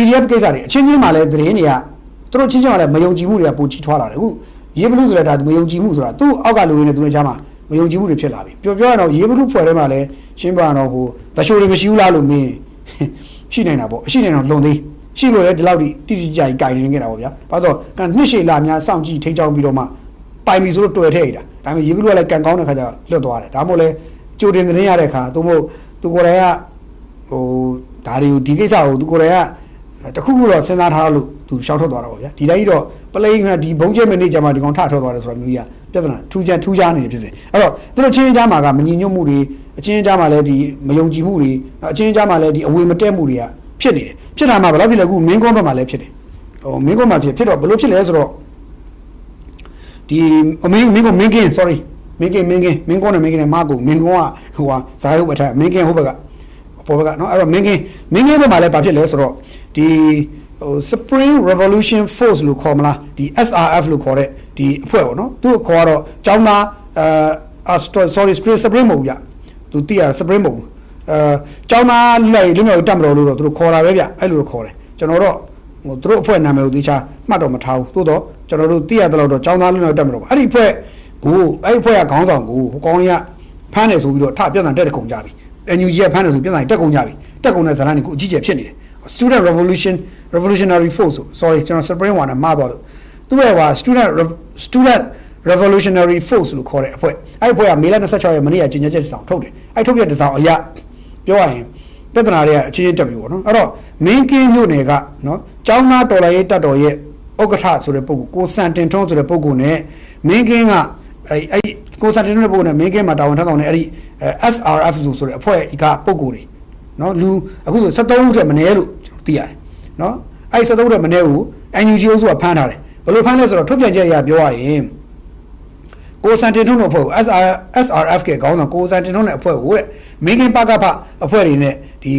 PDF ကိစ္စတွေအချင်းချင်းမှလည်းသတင်းတွေကသူတို့ချင်းချင်းမှလည်းမယုံကြည်မှုတွေကပိုကြီးထွားလာတယ်အခုရေးဘလူးဆိုတဲ့ဒါမယုံကြည်မှုဆိုတာသူ့အောက်ကလူရင်းနဲ့သူတို့ကြားမှာမယုံကြည်မှုတွေဖြစ်လာပြီပြောရတော့ရေးဘလူးဖွဲ့ထဲမှာလည်းရှင်းပြတော့ဟိုတချို့တွေမရှိဘူးလားလို့မင်းရှိနေတာပေါ့ရှိနေတော့လုံသေးရှိလို့လည်းဒီလောက်တိတိကျကျကြိုင်နေခဲ့တာပေါ့ဗျာဘာလို့ကနှစ်ရှည်လာများစောင့်ကြည့်ထိန်းချောင်းပြီးတော့မှပိုင်ပြီဆိုတော့တွေ့ထဲ့တာဒါပေမဲ့ရေးဘလူးကလည်းကန်ကောင်းတဲ့ခါကျလွတ်သွားတယ်ဒါမှမဟုတ်လဲကြိုတင်သတင်းရတဲ့ခါသူမို့သူကိုယ်တိုင်ကဟိုဒါတွေကိုဒီကိစ္စကိုသူကိုယ်တိုင်ကတခုခုတော့စဉ်းစားထားလို့သူရှောက်ထွက်သွားတာပေါ့ဗျာဒီတိုင်းတော့ပလိန်ကဒီဘုံကျဲမနေကြမှာဒီကောင်ထထွက်သွားတယ်ဆိုတော့မျိုးကြီးပြဿနာထူးခြားနေတယ်ဖြစ်စေအဲ့တော့သူတို့ချင်းကြားမှာကမညီညွတ်မှုတွေအချင်းကြားမှာလည်းဒီမယုံကြည်မှုတွေအချင်းကြားမှာလည်းဒီအဝေမတက်မှုတွေကဖြစ်နေတယ်ဖြစ်တာမှဘယ်လောက်ဖြစ်လဲအခုမင်းကုန်းဘက်မှာလည်းဖြစ်တယ်ဟိုမင်းကုန်းမှာဖြစ်တော့ဘယ်လိုဖြစ်လဲဆိုတော့ဒီမင်းကင်း sorry မင်းကုန်းနဲ့မကူမင်းကုန်းကဟိုဟာဇာတ်ဟုတ်အထက်မင်းကင်းဟိုဘက်ကပေါ်ဘက်ကနော်အဲ့တော့မင်းကင်းဘက်မှာလည်းဘာဖြစ်လဲဆိုတော့ဒီဟို Spring Revolution Force လို့ခေါ်မလားဒီ SRF လို့ခေါ်တဲ့ဒီအဖွဲ့ပေါ့နော်သူ့ခေါ်တော့ចောင်းသားsorry Spring မဟုတ်ဗျသူတိရ Spring မဟုတ်ចောင်းသားလိုက်လူမျိုးတက်မတော်လို့တော့သူတို့ခေါ်တာပဲဗျအဲ့လိုတော့ခေါ်တယ်ကျွန်တော်တော့ဟိုသူတို့အဖွဲ့နာမည်ကိုသိချာမှတ်တော့မထားဘူးသို့တော့ကျွန်တော်တို့သိရတဲ့လောက်တော့ចောင်းသားလူမျိုးတက်မတော်အဲ့ဒီအဖွဲ့ကိုအဲ့ဒီအဖွဲ့ကခေါင်းဆောင်ကိုဟိုကောင်းကြီးကဖမ်းတယ်ဆိုပြီးတော့ထပြန်တက်ကုန်ကြပြီ NUG ကဖမ်းတယ်ဆိုပြန်တက်ကုန်ကြပြီတက်ကုန်တဲ့ဇာတ်လမ်းကိုအကြီးကျယ်ဖြစ်နေတယ် Student Revolutionary Force sorry ကျွန်တော် Spring 1နဲ့မှားသွားလို့သူ့ရဲ့ဟာ Student Revolutionary Force လို့ခေါ်တဲ့အဖွဲ့အဲ့အဖွဲ့ကမေလ26ရက်မနေ့ကကြီးညက်ချက်တစ်စောင်ထုတ်တယ်အဲ့ထုတ်ပြတဲ့စောင်အရာပြောရရင်ပြဿနာတွေကအချင်းချင်းတက်ပြီပေါ့နော်အဲ့တော့မင်းကင်းမြို့နယ်ကနော်ကျောင်းသားတော်လှန်ရေးတပ်တော်ရဲ့ဥက္ကဋ္ဌဆိုတဲ့ပုဂ္ဂိုလ်ကိုစံတင်ထွန်းဆိုတဲ့ပုဂ္ဂိုလ်နဲ့မင်းကင်းကအဲ့ကိုစံတင်ထွန်းတဲ့ပုဂ္ဂိုလ်နဲ့မင်းကင်းမှာတာဝန်ထမ်းဆောင်တဲ့အဲ့ဒီ SRF ဆိုတဲ့အဖွဲ့ကပုဂ္ဂိုလ်တွေနော်လူအခုဆို73ဦးထက်မနည်းလို့သိရတယ်နော်အဲ့73ဦးထက်မနည်းကို NUG အုပ်စုကဖမ်းထားတယ်ဘယ်လိုဖမ်းလဲဆိုတော့ထုတ်ပြန်ချက်အရပြောရရင်ကိုစံတင်ထွန်းတို့အဖွဲ့ကို SRF ကခေါင်းဆောင်ကိုစံတင်ထွန်းတဲ့အဖွဲ့ကိုတဲ့မင်းကင်းပကဖအဖွဲ့တွေနဲ့ဒီ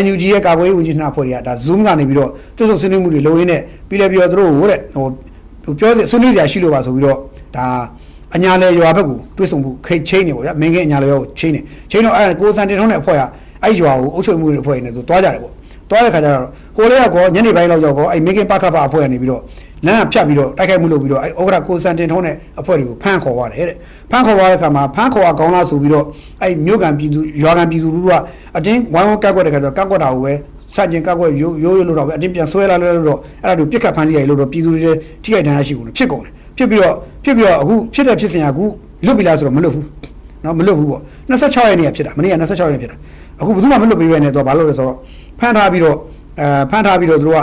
NUG ရဲ့ကာကွယ်ရေးဝန်ကြီးဌာနအဖွဲ့တွေကဒါ Zoom ကနေပြီးတော့တွဲဆုံဆွေးနွေးမှုတွေလုပ်ရင်းနဲ့ပြီးလည်းပြီးတော့သူတို့ကိုတဲ့ဟိုပြောဆွေးနွေးစရာရှိလို့ပါဆိုပြီးတော့ဒါအညာလေရွာဘက်ကိုတွဲဆုံမှုခိတ်ချင်းနေပေါ့ဗျာမင်းကင်းအညာလေရွာကိုချင်းတော့အဲ့ကိုစံတင်ထွန်းတဲ့အဖွဲ့ကအဲ့ရွာကိုအုပ်ချုပ်မှုတွေအဖွဲ့နေသူတွားကြတယ်ပေါ့တွားတဲ့ခါကျတော့ကိုလေးကောညနေပိုင်းလောက်ရောက်ကောအဲ့မင်းကင်းပကဖအဖွဲ့ကနေပြီးတော့လမ်းဖြတ်ပြီးတော့တိုက်ခိုက်မှုလုပ်ပြီးတော့အဲ့ဥက္ကဋ္ဌကိုစံတင်ထုံးတဲ့အဖွဲ့တွေကိုဖမ်းခေါ်သွားတယ်တဲ့ဖမ်းခေါ်သွားတဲ့အခါမှာဖမ်းခေါ်ကောင်းလားဆိုပြီးတော့အဲ့မြို့ကန်ပြည်သူရွာကန်ပြည်သူတို့ကအတင်းဝိုင်းဝန်းကက်ကွက်တဲ့ခါကျတော့ကက်ကွက်တာကိုပဲစတင်ကက်ကွက်ရိုးလို့တော့ပဲအတင်းပြန်ဆွဲလာလို့တော့အဲ့ဒါတို့ပြစ်ခတ်ဖမ်းဆီးရလို့တော့ပြည်သူတွေထိခိုက်ဒဏ်ရာရှိဘူးလို့ဖြစ်ကုန်တယ်ဖြစ်ပြီးတော့အခုဖြစ်တဲ့ဖြစ်စဉ်ကအခုလွတ်ပြီလားဆိုတော့မလွတ်ဘူးနော်မလွတ်ဘူးပေါ့26ရက်နေ့ကဖြစ်တာမနေ့က26ရက်နေ့ဖြစ်တာအခုဘယ်သူမှမလွတ်ပေးပဲနဲ့တော့ဘာလို့လဲဆိုတော့ဖမ်းထားပြီးတော့သူတို့က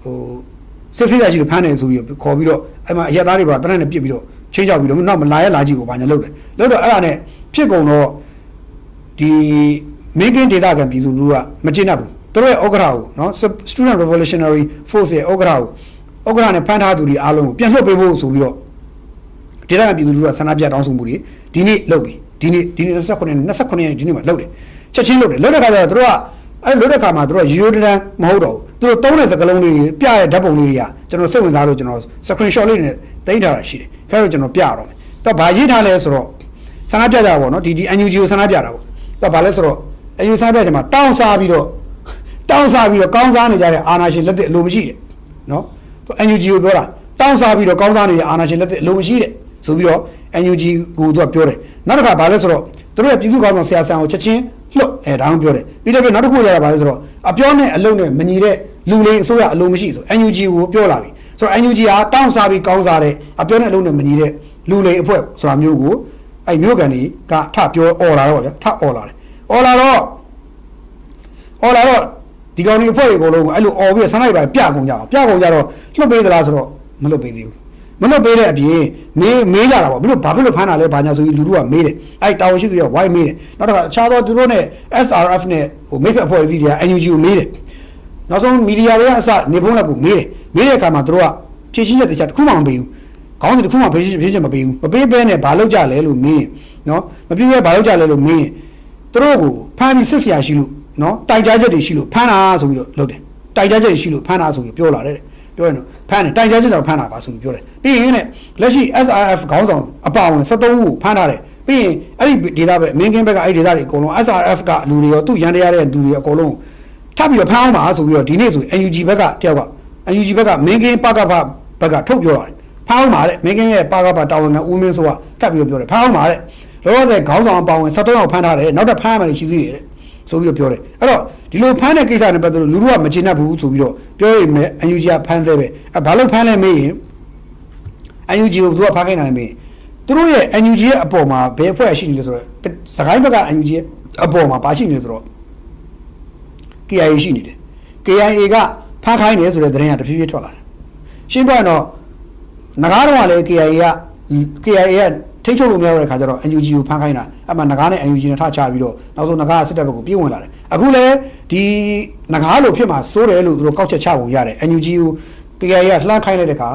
ဟိုစစ်စစ်ရရှိလို့ဖမ်းတယ်ဆိုပြီးခေါ်ပြီးတော့အဲ့မှာအရက်သားတွေပါတနက်နဲ့ပြစ်ပြီးတော့ချင်းချောက်ပြီးတော့နောက်မလာရလာကြည့်ကိုဘာညာလုပ်တယ်လုပ်တော့အဲ့ဒါနဲ့ဖြစ်ကုန်တော့ဒီမင်းကင်းဒေတာကန်ပြည်သူလူကမကျေနပ်ဘူးသူတို့ရဲ့ဥက္ကဋ္ဌကိုနော် Student Revolutionary Force ရဲ့ဥက္ကဋ္ဌနဲ့ဖမ်းထားသူတွေအားလုံးကိုပြန်လွှတ်ပေးဖို့ဆိုပြီးတော့ဒေတာကန်ပြည်သူလူကဆန္ဒပြတောင်းဆိုမှုတွေဒီနေ့လုပ်ပြီဒီနေ့29ရက်ဒီနေ့မှာလုပ်တယ်ချက်ချင်းလုပ်တဲ့ခါကျတော့သူတို့ကအဲ့လို့တဲ့ခါမှာသူတို့ရိုးတန်းမဟုတ်တော့ဘူးသူတို့သုံးတဲ့စကားလုံးတွေပြတဲ့ဓာတ်ပုံလေးတွေကကျွန်တော်စိတ်ဝင်စားလို့ကျွန်တော် screenshot လေးနဲ့တင်ထားတာရှိတယ်ခင်ဗျားတို့ကျွန်တော်ပြရတော့မယ်တော့ဘာရေးထားလဲဆိုတော့ဆန္ဒပြကြတာပေါ့နော်ဒီ NUG ကိုဆန္ဒပြတာပေါ့တော့ဘာလဲဆိုတော့ NUG ဆန္ဒပြချိန်မှာတောင်းစားပြီးတော့ကောင်းစားနေကြတဲ့အာဏာရှင်လက်သက်အလိုမရှိတဲ့နော်သူ NUG ကိုပြောတာတောင်းစားပြီးတော့ကောင်းစားနေတဲ့အာဏာရှင်လက်သက်အလိုမရှိတဲ့ဆိုပြီးတော့ NUG ကိုသူကပြောတယ်နောက်တစ်ခါဘာလဲဆိုတော့သူတို့ရဲ့ပြည်သူ့ခေါင်းဆောင်ဆရာဆန်ကိုချက်ချင်းလှုပ်ဒါမှပြောတယ်ပြီးတော့နောက်တစ်ခုရတာပါလဲဆိုတော့အပြောနဲ့အလုံးနဲ့မညီတဲ့လူလေးအစိုးရအလုံးမရှိဆို NUG ကိုပြောလာပြီဆိုတော့ NUG ဟာတောင်းစားပြီးကောင်းစားတဲ့အပြောနဲ့အလုံးနဲ့မညီတဲ့လူလေးအဖွဲ့ဆိုတာမျိုးကိုအဲ့မျိုးကန်တွေကထပြောអော်လာတော့ဗျာထអော်လာတယ်អော်လာတော့ဒီကောင်တွေအဖွဲ့တွေအကုန်လုံးကအဲ့လိုអော်ပြီးဆန္ဒပြပြကုန်ကြတော့လှုပ်ပေးသလားဆိုတော့မလှုပ်ပေးသေးဘူးမလွတ်ပေးတဲ့အပြင်မေးကြတာပေါ့မင်းတို့ဘာဖြစ်လို့ဖမ်းတာလဲဘာညာဆိုပြီးလူတို့ကမေးတယ်အဲ့တာဝန်ရှိသူတွေကဝိုင်းမေးတယ်နောက်တစ်ခါအခြားသောသူတို့နဲ့ SRF နဲ့ဟိုမိတ်ဖက်အဖွဲ့အစည်းတွေက NUG ကိုမေးတယ်နောက်ဆုံးမီဒီယာတွေကအစနေဖုန်းလက်ကိုမေးတဲ့အခါမှာသူတို့ကဖြည့်ရှင်းချက်တခြားတစ်ခုမှမပေးဘူးခေါင်းစဉ်တစ်ခုမှဖြည့်ရှင်းမပေးဘူးမပေးဘဲနဲ့ဘာလုပ်ကြလဲလို့မေးနော်မပေးဘဲဘာလုပ်ကြလဲလို့မေးသူတို့ကိုဖမ်းပြီးစစ်ဆရာရှိလို့နော်တိုက်ကြားချက်တွေရှိလို့ဖမ်းတာဆိုပြီးတော့လုပ်တယ်တိုက်ကြားချက်တွေရှိလို့ဖမ်းတာဆိုပြီးပြောလာတယ်ပြောရင်တော့ဖမ်းတယ်တိုင်ကြားချက်ကြောင့်ဖမ်းတာပါဆိုပြီးပြောတယ်ပြီးရင်နဲ့လက်ရှိ SRF ခေါင်းဆောင်အပါဝင်73ဦးကိုဖမ်းထားတယ်ပြီးရင်အဲ့ဒီဒေသပဲမင်းကင်းဘက်ကအဲ့ဒီဒေသတွေအကုန်လုံး SRF ကလူတွေရောသူ့ရန်တရားတဲ့လူတွေအကုန်လုံး ထပ်ပြီးတော့ဖမ်းအောင်ပါဆိုပြီးတော့ဒီနေ့ဆို NUG ဘက်ကတယောက်က NUG ဘက်ကမင်းကင်းပကဖဘက်ကထုတ်ပြောတာဖမ်းအောင်ပါတဲ့မင်းကင်းရဲ့ပကဖတာဝန်ခံဦးမင်းစိုးကထပ်ပြီးတော့ပြောတယ်ဖမ်းအောင်ပါတဲ့လောလောဆယ်ခေါင်းဆောင်အပေါင်းဝင်73ယောက်ဖမ်းထားတယ်နောက်ထပ်ဖမ်းရမယ်ရှိသေးတယ်ဆိုပြီးတော့ပြောတယ်အဲ့တော့ဒီလိုဖမ်းတဲ့ကိစ္စနဲ့ပတ်သက်လို့လူတို့ကမကျေနပ်ဘူးဆိုပြီးတော့ပြောရမယ် NUG ကဖမ်းသေးပဲဘာလို့ဖမ်းလဲမေးရင် NUG ကိုသူကဖမ်းခိုင်းနိုင်မေးသူတို့ရဲ့ NUG ရဲ့အပေါ်မှာဘယ်အဖွဲ့ရှိနေလဲဆိုတော့စကိုင်းဘက်က NUG ရဲ့အပေါ်မှာပါရှိနေလဲဆိုတော့ KIA ရှိနေတယ် KIA ကဖမ်းခိုင်းတယ်ဆိုတဲ့သတင်းကတဖြည်းဖြည်းထွက်လာတယ်ရှင်းပြရင်တော့ငကားတော့လည်း KIA ကထိတ်ချုပ်လို့မရတဲ့ခါကျတော့ NUG ကိုဖမ်းခိုင်းတာအဲ့မှာငကားနဲ့ NUG နဲ့ထချပြီးတော့နောက်ဆုံးငကားစစ်တပ်ဘက်ကိုပြေးဝင်လာတယ်အခုလည်းဒီငကားလိုဖြစ်မှာစိုးတယ်လို့သူတို့ကောက်ချက်ချပုံရတယ် NUG ကို KIA ကလှမ်းခိုင်းလိုက်တဲ့ခါ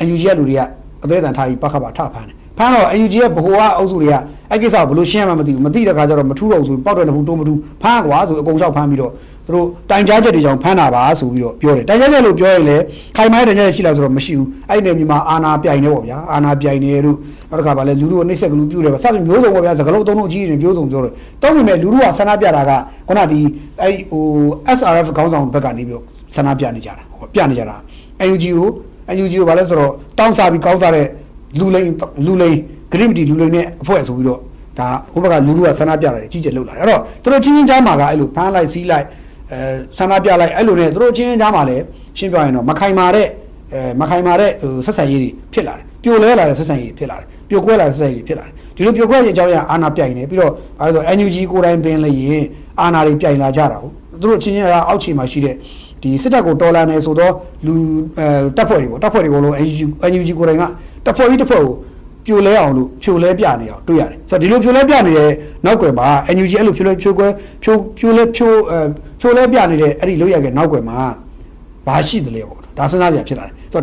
NUG ကလူတွေကအသေးအံထားပြီးပခါပါထဖမ်းတယ်ဖမ်းတော့ NUG ရဲ့ဗဟိုကအုပ်စုတွေကအဲ့ကိစ္စကိုဘယ်လိုရှင်းရမှမသိဘူးမသိတဲ့ခါကျတော့မထူးတော့ဘူးဆိုပေါက်တယ်နှစ်ဖူးတိုးမထူးဖမ်းကွာဆိုအကုန်လျှောက်ဖမ်းပြီးတော့သူတို့တိုင်ကြားချက်တွေကြောင့်ဖမ်းတာပါဆိုပြီးတော့ပြောတယ်တိုင်ကြားချက်လို့ပြောရင်လည်းခိုင်မိုင်းတိုင်ကြားချက်ရှိလားဆိုတော့မရှိဘူးအဲ့ဒီနေမြေမှာအာနာပြိုင်နေပေါ့ဗျာအာနာပြိုင်နေတို့နောက်တစ်ခါပါလဲလူတို့နှိမ့်ဆက်ကလူပြုတ်တယ်ပါစသဖြင့်မျိုးစုံပေါ့ဗျာစကလုံးအုံတို့ကြီးတွေမျိုးစုံပြောတယ်တောင်းပေမဲ့လူတို့ကဆန္ဒပြတာကခုနဒီအဲ့ဟို SRF ခေါင်းဆောင်ဘက်ကနေပြီးတော့ဆန္ဒပြနေကြတာဟောပြနေကြတာ NUG ကိုဘာလဲဆိုတော့တောင်းစားပြီးကောင်းစားတဲ့လူလိန်ဂရိမတီလူလိန်နဲ့အဖွဲ့ဆိုပြီးတော့ဒါဟိုဘက်ကလူတို့ကဆန္ဒပြတာကြီးကျယ်လောက်လာတယ်အဲ့တော့သူတို့ချင်းချင်းကြားမှာကအဲ့လိုဖမ်းလိုက်စီးလိုက်ဆန္ဒပြလိုက်အဲ့လိုနဲ့သူတို့ချင်းချင်းကြားမှာလည်းရှင်းပြရင်တော့မခိုင်မာတဲ့ဆက်ဆံရေးတွေဖြစ်လာတယ်ပြိုလဲလာတဲ့ဆက်ဆံရေးတွေဖြစ်လာတယ်ပြိုကွဲလာတဲ့ဆက်ဆံရေးတွေဖြစ်လာတယ်ဒီလိုပြိုကွဲခြင်းအကြောင်းအရာအာဏာပြိုင်နေပြီးတော့ဘာလို့ဆို NUG ကိုယ်တိုင်ပင်လည်းရင်အာဏာတွေပြိုင်လာကြတာဟုတ်သူတို့ချင်းချင်းအောက်ခြေမှာရှိတဲ့ဒီစစ်တပ်ကိုတော်လာနေဆိုတော့လူတပ်ဖွဲ့တွေပေါ့တပ်ဖွဲ့တွေကိုလုံး NUG ကိုယ်တိုင်ကတပ်ဖွဲ့ကြီးတစ်ဖွဲ့ကိုပြိုလဲအောင်လို့ဖြိုလဲပြနေအောင်တွေ့ရတယ်ဆိုတော့ဒီလိုဖြိုလဲပြနေတဲ့နောက်ွယ်မှာ NUG အဲ့လိုဖြိုလဲပြနေတဲ့အဲ့ဒီလောက်ရတဲ့နောက်ွယ်မှာဘာရှိတယ်လဲပေါ့ဒါစဉ်းစားကြရဖြစ်လာတယ်ဆိုတော့